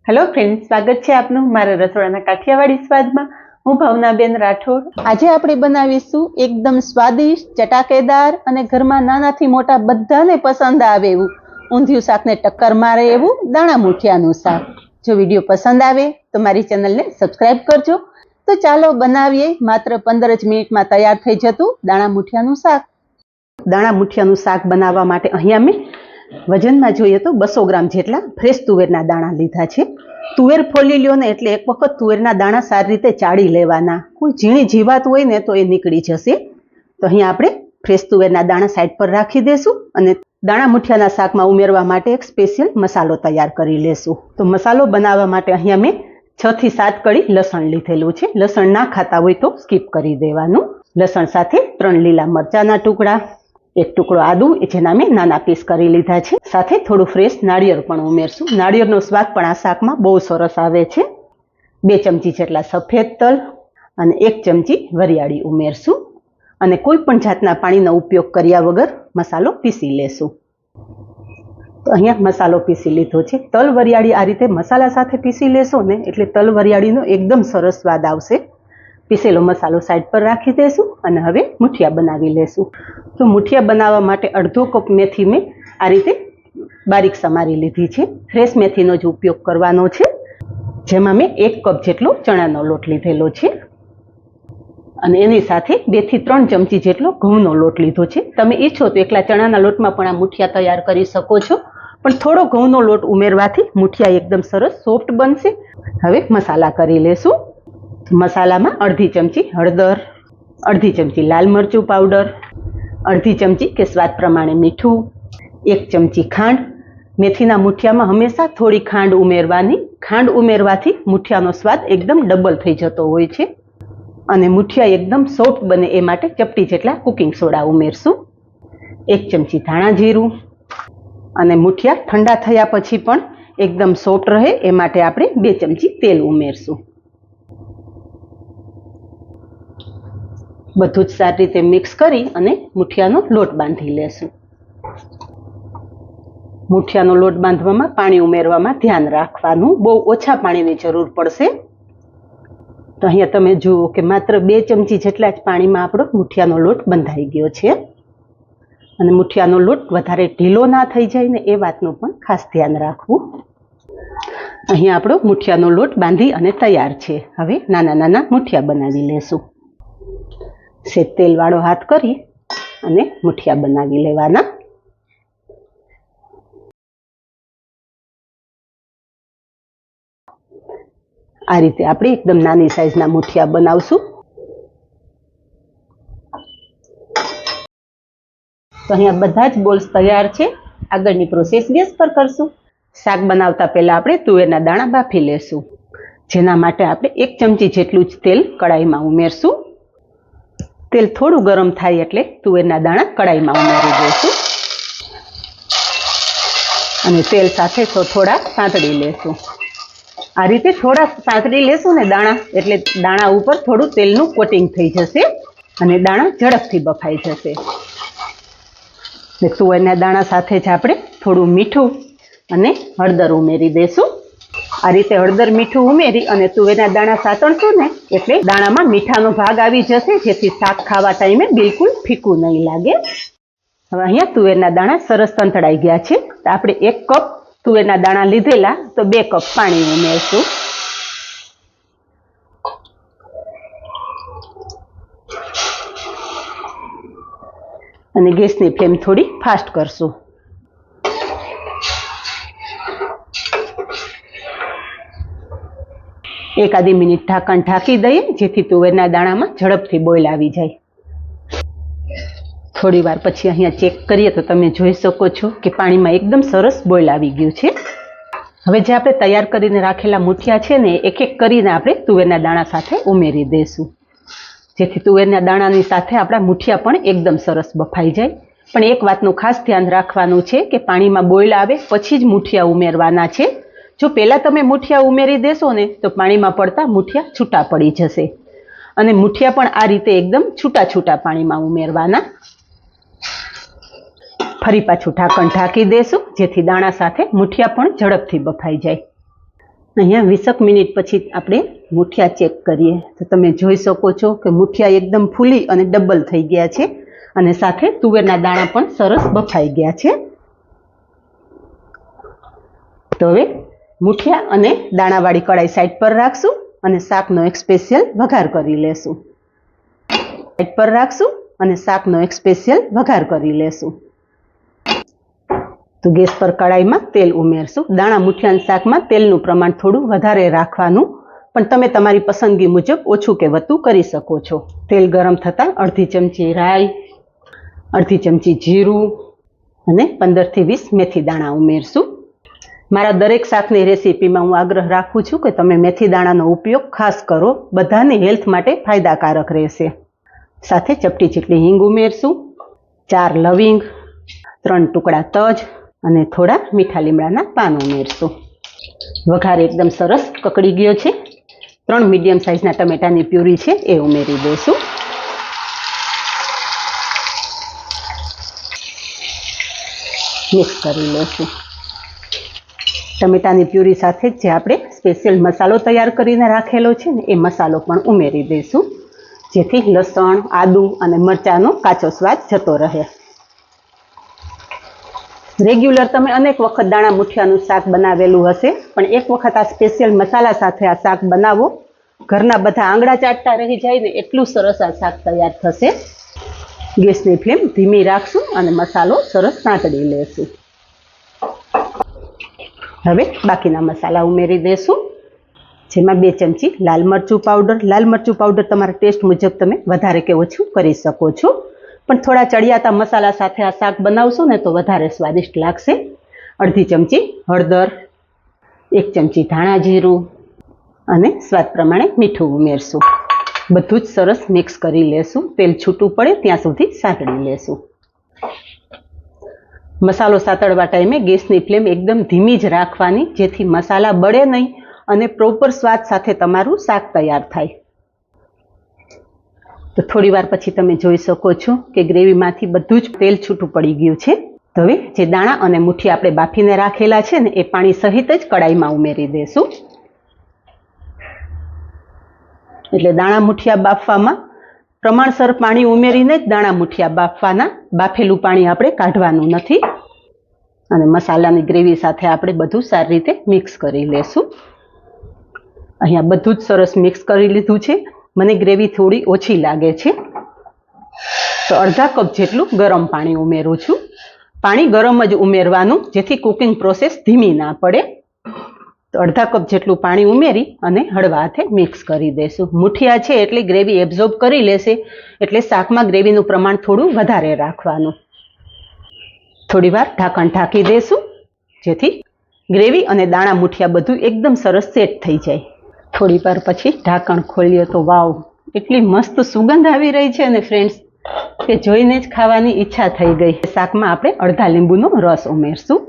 Hello friends, स्वागत है आपनु मारा रसोड़ाना काठियावाड़ी स्वादमां। हूँ भावनाबेन राठोड। आजे आपणे बनावीशुं एकदम स्वादिष्ट, चटाकेदार अने घरमां नानाथी मोटा बधाने पसंद आवे एवुं ऊंधिયું શાકને टक्कर मारे एवुं दाणा मुठियानुं શાક। जो विडियो पसंद आवे तो मारी चेनल ने सब्सक्राइब करजो। तो चालो बनावीए। मात्र 15 ज मिनिटमां तैयार थई जतुं दाणा मुठियानुं શાક। दाणा मुठियानुं શાક बनाववा माटे अहींया मैं वजन में जोईए तो 200 ग्राम जेटला फ्रेश तुवेरना दाणा लीधा छे। तुवेर फोली ल्यो ने एटले एक वखत तुवेरना दाणा सारी रीते चाળી लेवाना। कोई झीणी जीवात होय ने तो ए नीकળી जशे। तो अहीं आपणे फ्रेश तुवेरना दाणा साइड पर राखी देशुं अने दाणा मुठियाना शाकमां उमेरवा माटे एक स्पेशियल मसालो तैयार करी लेशुं। तो मसालो बनाववा माटे अहींया मैं 6 થી 7 कड़ी लसण लीधेलुं छे। लसण ना खाता होय तो स्कीप करी देवानुं। लसण साथे 3 લીલા मरचाना टुकड़ा, एक टुकड़ो आदू जेना में नाना पीस करी लीधा छे। साथे थोड़ुं फ्रेश नारिયેળ पण उमेरशुं। नारिયેળનો स्वाद पण आ शाकमां बहु सरस आवे छे। 2 चमची जेटला सफेद तल अने 1 चमची वरियाળી उमेरशुं अने कोई पण जातना पाणीनो उपयोग कर्या वगर मसालो पीसी लेशुं। तो अहींया मसालो पीसी लीधो छे। तल वरियाળી आ रीते मसाला साथे पीसी लेशो ने एटले तल वरियाળીनो एकदम सरस स्वाद आवशे। पीसेलो मसालो साइड पर राखी देशुं अने हवे मुठिया बनावी लेशुं। तो मुठिया बनाववा माटे अर्धो कप मेथी में आ रीते बारीक समारी लीधी छे। फ्रेश मेथीनो ज उपयोग करवानो छे। जेमां मैं 1 कप जेटलो चणानो लोट लीधेलो छे अने एनी साथे 2 થી 3 चमची जेटलो घऊंनो लोट लीधो छे। तमे ईच्छो तो एकला चणाना लोटमां पण आ मुठिया तैयार करी शको छो, पण थोड़ो घऊंनो लोट उमेरवाथी मुठिया एकदम सरस सॉफ्ट बनशे। हवे मसाला करी लेशुं। मसाला में अर्धी चमची हळदर, अर्धी चमची लाल मरचुं पाउडर, अर्धी चमची के स्वाद प्रमाणे मीठू, 1 चमची खांड। मेथीना मुठियामां हमेशा थोड़ी खांड उमेरवानी। खांड उमेरवाथी मुठियानो स्वाद एकदम डबल थई जतो होय छे अने मुठिया एकदम सॉफ्ट बने ए माटे चपटी जेटला कुकिंग सोडा उमेरशुं। 1 चमची धाणा जीरुं अने मुठिया ठंडा थया पछी पण एकदम सॉफ्ट रहे ए माटे आपणे 2 चमची तेल उमेरशुं। बधुं ज सारी रीते मिक्स करी अने मुठियानो लोट बांधी लेशुं। मुठियानो लोट बांधवामां पाणी उमेरवामां ध्यान राखवानुं। बहु ओछा पाणीनी जरूर पड़शे। तो अहींया तमे जुओ के मात्र 2 चमची जेटला ज पाणीमां आपणो मुठियानो लोट बंधाई गयो छे अने मुठियानो लोट वधारे ढीलो ना थई जाय ने ए वातनुं पण खास ध्यान राखवुं। अहींया आपणो मुठियानो लोट बांधी अने तैयार छे। हवे नाना नाना मुठिया बनावी लेशुं। से तेल वाळो हाथ करी अने मुठिया बनावी लेवाना। आ रीते आपणे एकदम नानी साइजना मुठिया बनावशुं। तो अहींया बधा ज बोल्स तैयार छे। आगळनी प्रोसेस गैस पर करशुं। शाक बनावता पहेला आपणे तुवेરના दाણા બાફી लेशुं, जेना माटे आपणे 1 चमची जेटલું ज तेल कढ़ाईमां उमेरशुं। तेल थोड़ू गरम थाय एटले तुवेરના दाણા कढ़ाईमां उमेरी देशुं अने तेल साथे तो थोड़ा सांतળી लेशुं। आ रीते थोड़ा सांतળી लेशुं ने दाણા एटले दाણા उपर थोड़ू तेलनुं कोटिंग थई जशे अने दाણા झड़पथी बफाई जशे। तुवेરના दाણા साथे ज आपणे थोड़ू मीठું अने हळदर उमेरी देशुं। आ रीते हळदर मीठું उमेरी अने तुवेરના दाણા सातणशुं ने एटले दाणामां मीठानो भाग आवी जशे, जेथी शाक खावा टाइमे बिलकुल फीकું नहीं लागे। हवे अहींया तुवेરના दाણા सरस संतळाई गया छे। तो आपणे 1 कप तुवेરના दाણા लीधेला तो 2 कप पाणी उमेरशुं। अने गैसनी फ्लेम थोड़ी फास्ट करशुं। एक आधी मिनिट ढांकण ढांकी दઈએ जेथी तुवेરના दाણાमां झड़पथी बोइल आवी जाय। थोड़ी वार पछी अहींया चेक करीए तो तमे जोई शको छो के पाणीमां एकदम सरस बोइल आवी गयुं छे। हवे जे आपणे तैयार करीने राखेला मुठिया छे ने एक एक करीने आपणे तुवेરના दाણા साथे उमेरी देशुं, जेथी तुवेરના दाણાनी साथे आपणा मुठिया पण एकदम सरस बफाई जाय। पण एक वातनुं खास ध्यान राखवानुं छे के पाणीमां बोइल आवे पछी ज मुठिया उमेरवाना छे। जो पहेला तमे मुठिया उमेरी देशो ने तो पाणीमां पड़ता मुठिया छूटा पड़ी जशे अने मुठिया पण आ रीते एकदम छूटा छूटा पाणीमां उमेरवाना। फरी पाछुं ढांकण ढांकी देशुं जेथी दाणा साथे मुठिया पण झड़पथी बफाई जाय। અહીંયા 20 મિનિટ પછી આપણે મુઠિયા ચેક કરીએ તો તમે જોઈ શકો છો કે મુઠિયા એકદમ ફૂલી અને ડબલ થઈ ગયા છે અને સાથે તુવેરના દાણા પણ સરસ બફાઈ ગયા છે. તો હવે મુઠિયા અને દાણાવાળી કઢાઈ સાઈડ પર રાખશું અને શાકનો એક સ્પેશિયલ વઘાર કરી લેશું. સાઈડ પર રાખશું અને શાકનો એક સ્પેશિયલ વઘાર કરી લેશું. તો ગેસ પર કઢાઈમાં તેલ ઉમેરશું. દાણા મુઠિયાના શાકમાં તેલનું પ્રમાણ થોડું વધારે રાખવાનું, પણ તમે તમારી પસંદગી મુજબ ઓછું કે વધુ કરી શકો છો. તેલ ગરમ થતાં અડધી ચમચી રાઈ, અડધી ચમચી જીરું અને 15 થી 20 મેથી દાણા ઉમેરશું. મારા દરેક શાકની રેસીપીમાં હું આગ્રહ રાખું છું કે તમે મેથી દાણાનો ઉપયોગ ખાસ કરો, બધાની હેલ્થ માટે ફાયદાકારક રહેશે. સાથે ચપટી જેટલી હિંગ ઉમેરશું, 4 લવિંગ, 3 ટુકડા તજ અને થોડા મીઠા લીમડાના પાન ઉમેરશું. વઘાર એકદમ સરસ કકડી ગયો છે. 3 મીડિયમ સાઇઝના ટમેટાની પ્યુરી છે એ ઉમેરી દઈશું. મિક્સ કરી લઈશું. ટમેટાની પ્યુરી સાથે જે આપણે સ્પેશિયલ મસાલો તૈયાર કરીને રાખેલો છે ને એ મસાલો પણ ઉમેરી દઈશું, જેથી લસણ, આદુ અને મરચાંનો કાચો સ્વાદ જતો રહે. રેગ્યુલર તમે અનેક વખત દાણા મુઠિયાનું શાક બનાવેલું હશે, પણ એક વખત આ સ્પેશિયલ મસાલા સાથે આ શાક બનાવો, ઘરના બધા આંગળા ચાટતા રહી જાય ને એટલું સરસ આ શાક તૈયાર થશે. ગેસની ફ્લેમ ધીમી રાખશું અને મસાલો સરસ સાંતળી લેશું. હવે બાકીના મસાલા ઉમેરી દઈશું, જેમાં 2 ચમચી લાલ મરચું પાવડર. લાલ મરચું પાવડર તમારા ટેસ્ટ મુજબ તમે વધારે કે ઓછું કરી શકો છો, પણ થોડા ચડિયાતા મસાલા સાથે આ શાક બનાવશો ને તો વધારે સ્વાદિષ્ટ લાગશે. અડધી ચમચી હળદર, 1 ચમચી ધાણા જીરું અને સ્વાદ પ્રમાણે મીઠું ઉમેરશું. બધું જ સરસ મિક્સ કરી લેશું. તેલ છૂટું પડે ત્યાં સુધી સાંતળી લેશું. મસાલો સાતળવા ટાઈમે ગેસની ફ્લેમ એકદમ ધીમી જ રાખવાની, જેથી મસાલા બળે નહીં અને પ્રોપર સ્વાદ સાથે તમારું શાક તૈયાર થાય. તો થોડી વાર પછી તમે જોઈ શકો છો કે ગ્રેવીમાંથી બધું જ તેલ છૂટું પડી ગયું છે. તો હવે જે દાણા અને મુઠિયા આપણે બાફીને રાખેલા છે ને એ પાણી સહિત જ કઢાઈમાં ઉમેરી દઈશું. એટલે દાણા મુઠિયા બાફવામાં પ્રમાણસર પાણી ઉમેરીને જ દાણા મુઠિયા બાફવાના, બાફેલું પાણી આપણે કાઢવાનું નથી. અને મસાલાની ગ્રેવી સાથે આપણે બધું સારી રીતે મિક્સ કરી લેશું. અહીંયા બધું જ સરસ મિક્સ કરી લીધું છે. મને ગ્રેવી થોડી ઓછી લાગે છે, તો અડધા કપ જેટલું ગરમ પાણી ઉમેરું છું. પાણી ગરમ જ ઉમેરવાનું, જેથી કુકિંગ પ્રોસેસ ધીમી ના પડે. તો અડધા કપ જેટલું પાણી ઉમેરી અને હળવા હાથે મિક્સ કરી દઈશું. મુઠિયા છે એટલે ગ્રેવી એબ્ઝોર્બ કરી લેશે, એટલે શાકમાં ગ્રેવીનું પ્રમાણ થોડું વધારે રાખવાનું. થોડી વાર ઢાંકણ ઢાંકી દઈશું, જેથી ગ્રેવી અને દાણા મુઠિયા બધું એકદમ સરસ સેટ થઈ જાય. થોડી વાર પછી ઢાંકણ ખોલીએ તો વાવ, એટલી મસ્ત સુગંધ આવી રહી છે ને ફ્રેન્ડ્સ કે જોઈને જ ખાવાની ઈચ્છા થઈ ગઈ. શાકમાં આપણે અડધા લીંબુનો રસ ઉમેરશું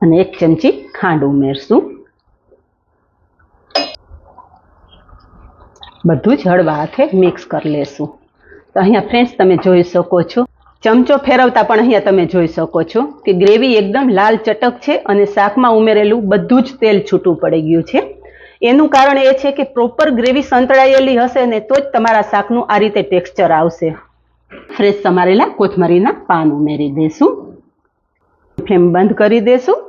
અને 1 ચમચી ખાંડ ઉમેરશું. બધું જ હળવા હાથે મિક્સ કરી લેશું. તો અહીંયા ફ્રેન્ડ્સ તમે જોઈ શકો છો, ચમચો ફેરવતા પણ અહીંયા તમે જોઈ શકો છો કે ગ્રેવી એકદમ લાલ ચટક છે અને શાકમાં ઉમેરેલું બધું જ તેલ છૂટું પડી ગયું છે. એનું કારણ એ છે કે પ્રોપર ગ્રેવી સંતળાયેલી હશે ને તો જ તમારા શાકનું આ રીતે ટેક્સચર આવશે. ફ્રેશ સમારેલા કોથમરીના પાન ઉમેરી દઈશું. ફ્લેમ બંધ કરી દઈશું.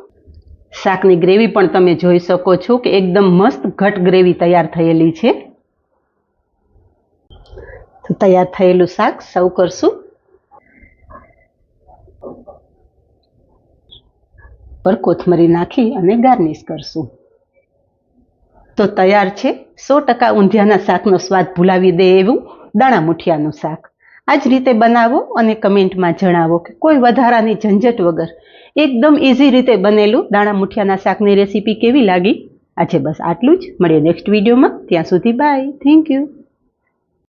શાકની ગ્રેવી પણ તમે જોઈ શકો છો કે એકદમ મસ્ત ઘટ ગ્રેવી તૈયાર થયેલી છે. તો તૈયાર થયેલું શાક સર્વ કરશું. પર કોથમરી નાખી અને ગાર્નિશ કરશું. તો તૈયાર છે 100% ઊંધિયાના શાકનો સ્વાદ ભૂલાવી દે એવું દાણા મુઠિયાનું શાક. આ જ રીતે બનાવો અને કમેન્ટમાં જણાવો કે કોઈ વધારાની ઝંઝટ વગર એકદમ ઇઝી રીતે બનેલું દાણા મુઠિયાના શાકની રેસીપી કેવી લાગી. આજે બસ આટલું જ. મળીએ નેક્સ્ટ વિડીયોમાં. ત્યાં સુધી બાય. Thank you.